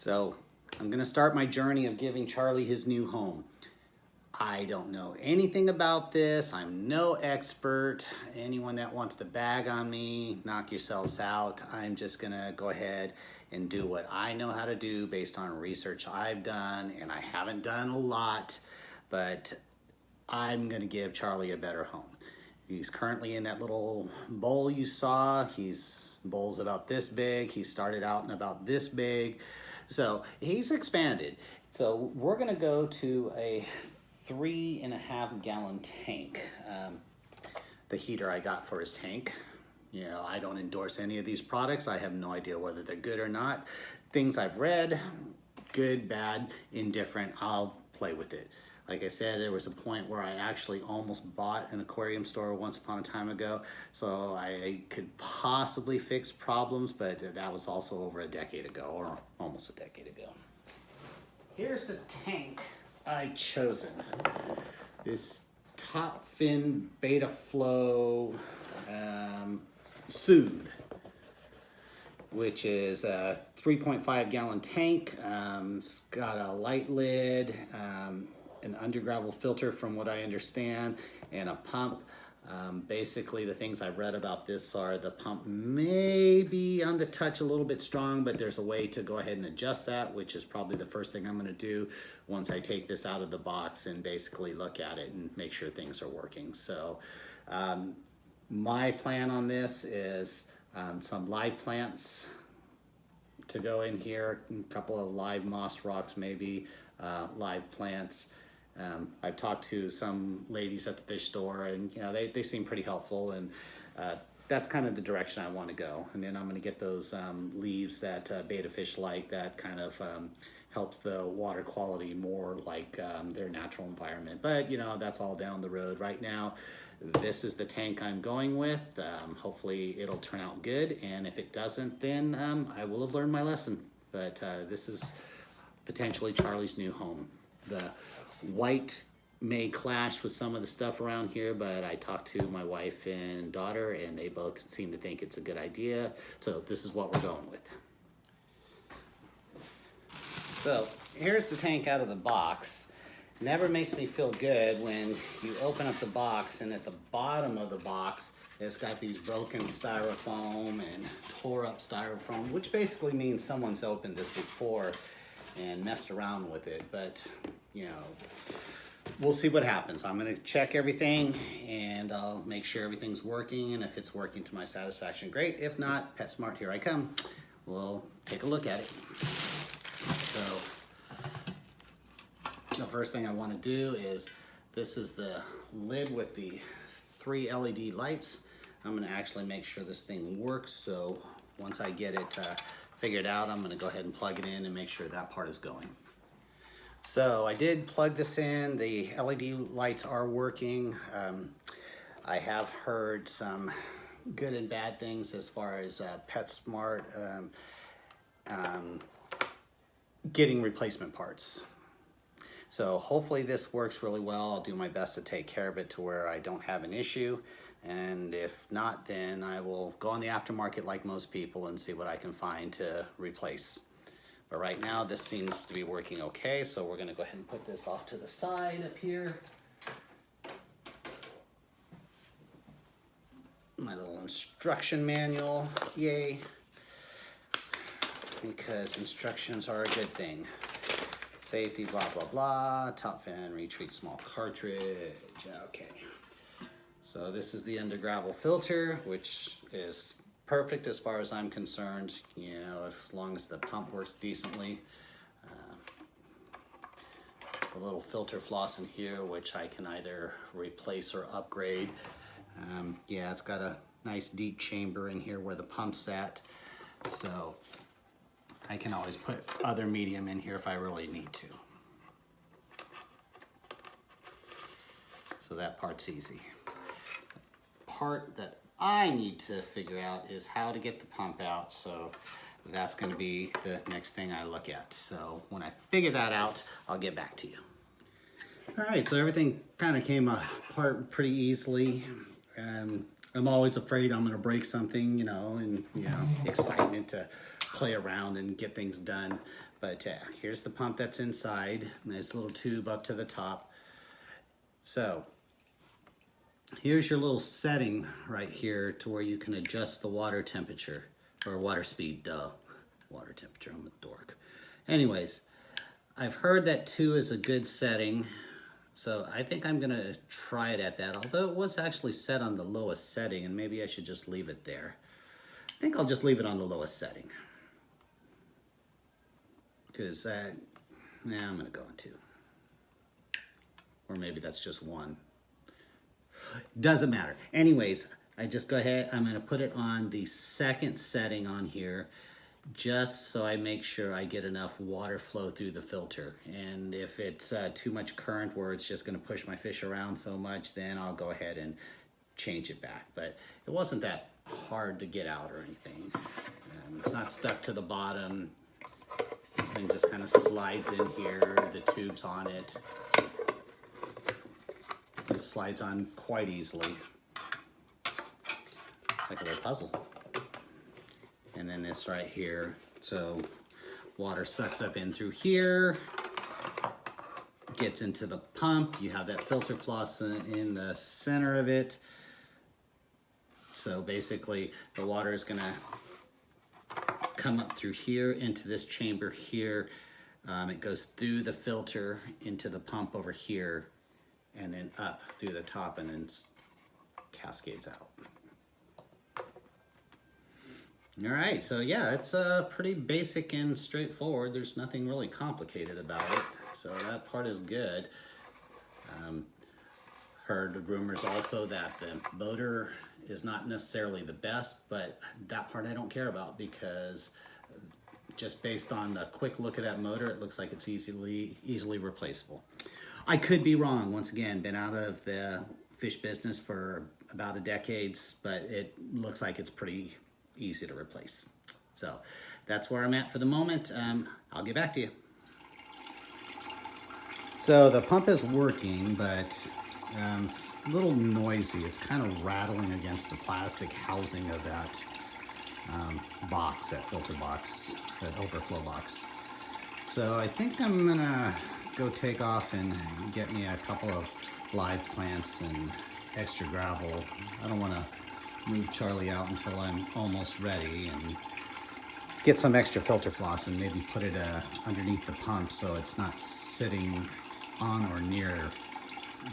So I'm gonna start my journey of giving Charlie his new home. I don't know anything about this. I'm no expert. Anyone that wants to bag on me, knock yourselves out. I'm just gonna go ahead and do what I know how to do based on research I've done, and I haven't done a lot, but I'm gonna give Charlie a better home. He's currently in that little bowl you saw. Bowl's about this big. He started out in about this big. So he's expanded. So we're gonna go to a 3.5 gallon tank. The heater I got for his tank. You know, I don't endorse any of these products. I have no idea whether they're good or not. Things I've read, good, bad, indifferent, I'll play with it. Like I said, there was a point where I actually almost bought an aquarium store once upon a time ago, so I could possibly fix problems, but that was also over a decade ago, or almost a decade ago. Here's the tank I've chosen. This top fin Bettaflo Soothe, which is a 3.5 gallon tank. It's got a light lid, an undergravel filter from what I understand, and a pump. Basically the things I've read about this are the pump may be on the touch a little bit strong, but there's a way to go ahead and adjust that, which is probably the first thing I'm going to do once I take this out of the box and basically look at it and make sure things are working. So my plan on this is some live plants to go in here, a couple of live moss rocks maybe, live plants. I've talked to some ladies at the fish store, and you know they seem pretty helpful, and that's kind of the direction I want to go. And then I'm going to get those leaves that betta fish like, that kind of helps the water quality more like their natural environment. But you know, that's all down the road. Right now, this is the tank I'm going with. Hopefully it'll turn out good, and if it doesn't, then I will have learned my lesson. But this is potentially Charlie's new home. The white may clash with some of the stuff around here, but I talked to my wife and daughter, and they both seem to think it's a good idea. So this is what we're going with. So here's the tank out of the box. Never makes me feel good when you open up the box, and at the bottom of the box it's got these broken styrofoam and tore up styrofoam, which basically means someone's opened this before and messed around with it. But you know, we'll see what happens. I'm gonna check everything, and I'll make sure everything's working, and if it's working to my satisfaction, great. If not, PetSmart, here I come. We'll take a look at it. So the first thing I want to do is, this is the lid with the 3 LED lights. I'm going to actually make sure this thing works, so once I get it figured out, I'm going to go ahead and plug it in and make sure that part is going. So I did plug this in. The LED lights are working. I have heard some good and bad things as far as PetSmart getting replacement parts. So hopefully this works really well. I'll do my best to take care of it to where I don't have an issue. And if not, then I will go on the aftermarket like most people and see what I can find to replace. But right now this seems to be working okay, so we're gonna go ahead and put this off to the side up here. My little instruction manual, yay. Because instructions are a good thing. Safety, blah, blah, blah. Top fin, retreat small cartridge. Okay. So this is the undergravel filter, which is perfect as far as I'm concerned. You know, as long as the pump works decently. A little filter floss in here, which I can either replace or upgrade. Yeah, it's got a nice deep chamber in here where the pump's at. So I can always put other medium in here if I really need to. So that part's easy. The part that I need to figure out is how to get the pump out, so that's going to be the next thing I look at. So when I figure that out, I'll get back to you. All right, so everything kind of came apart pretty easily. I'm always afraid I'm gonna break something, and excitement to play around and get things done. But here's the pump that's inside. Nice little tube up to the top. So here's your little setting right here to where you can adjust the water temperature, or water speed, duh. Water temperature, I'm a dork. Anyways, I've heard that 2 is a good setting. So I think I'm gonna try it at that, although it was actually set on the lowest setting, and maybe I should just leave it there. I think I'll just leave it on the lowest setting. Because, I'm gonna go on 2. Or maybe that's just 1. Doesn't matter. Anyways, I just go ahead, I'm gonna put it on the second setting on here, just so I make sure I get enough water flow through the filter. And if it's too much current where it's just gonna push my fish around so much, then I'll go ahead and change it back. But it wasn't that hard to get out or anything. It's not stuck to the bottom. This thing just kind of slides in here, the tube's on it. It slides on quite easily. It's like a little puzzle. And then this right here, so water sucks up in through here, gets into the pump. You have that filter floss in the center of it. So basically the water is gonna come up through here into this chamber here. It goes through the filter into the pump over here, and then up through the top, and then cascades out. All right, so yeah, it's pretty basic and straightforward. There's nothing really complicated about it, so that part is good. Heard rumors also that the motor is not necessarily the best, but that part I don't care about, because just based on the quick look of that motor, it looks like it's easily replaceable. I could be wrong. Once again, been out of the fish business for about a decade, but it looks like it's pretty easy to replace. So that's where I'm at for the moment. I'll get back to you. So the pump is working, but it's a little noisy. It's kind of rattling against the plastic housing of that box, that filter box, that overflow box. So I think I'm gonna go take off and get me a couple of live plants and extra gravel. I don't want to move Charlie out until I'm almost ready, and get some extra filter floss and maybe put it underneath the pump so it's not sitting on or near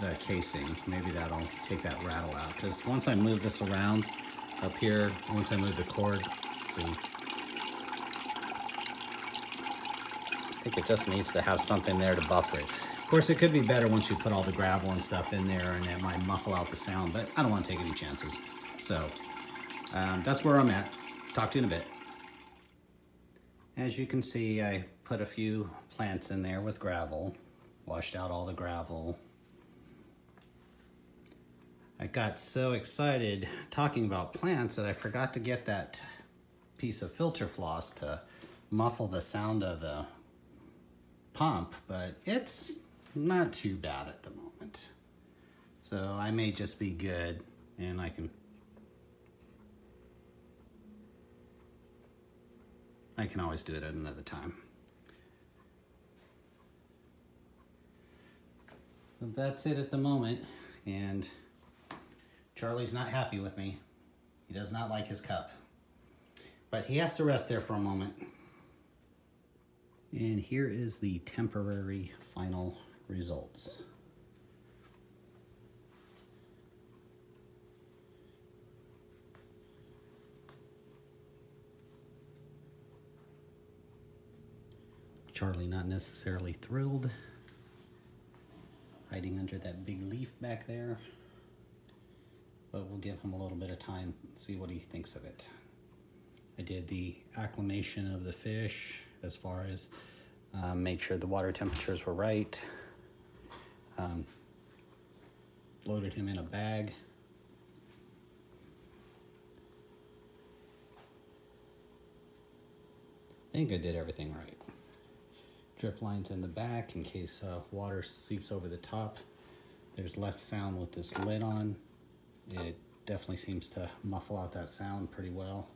the casing. Maybe that'll take that rattle out, because once I move this around up here, once I move the cord, see, I think it just needs to have something there to buffer it. Of course, it could be better once you put all the gravel and stuff in there, and it might muffle out the sound, but I don't want to take any chances. So that's where I'm at. Talk to you in a bit. As you can see, I put a few plants in there with gravel, washed out all the gravel. I got so excited talking about plants that I forgot to get that piece of filter floss to muffle the sound of the pump, but it's not too bad at the moment. So I may just be good, and I can always do it at another time. But that's it at the moment, and Charlie's not happy with me. He does not like his cup, but he has to rest there for a moment. And here is the temporary final results. Charlie not necessarily thrilled, hiding under that big leaf back there, but we'll give him a little bit of time, see what he thinks of it. I did the acclimation of the fish as far as make sure the water temperatures were right. Loaded him in a bag. I think I did everything right. Drip lines in the back in case water seeps over the top. There's less sound with this lid on. It definitely seems to muffle out that sound pretty well.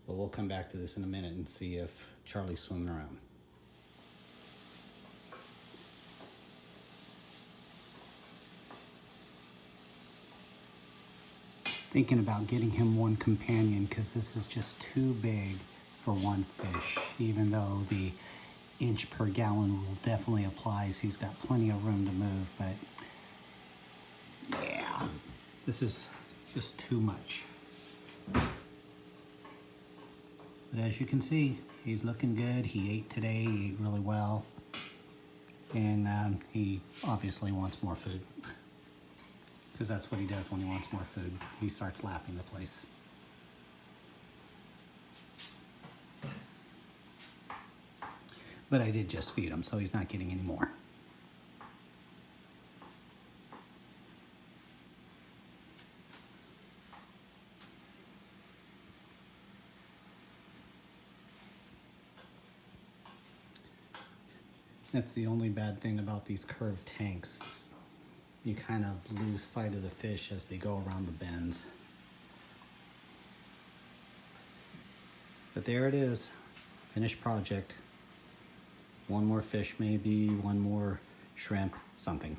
But we'll come back to this in a minute and see if Charlie's swimming around. Thinking about getting him one companion because this is just too big for one fish, even though the inch per gallon rule definitely applies. He's got plenty of room to move, but yeah, this is just too much. But as you can see, he's looking good. He ate today, he ate really well. And he obviously wants more food. Because that's what he does when he wants more food. He starts lapping the place. But I did just feed him, so he's not getting any more. That's the only bad thing about these curved tanks. You kind of lose sight of the fish as they go around the bends. But there it is, finished project. One more fish maybe, one more shrimp, something.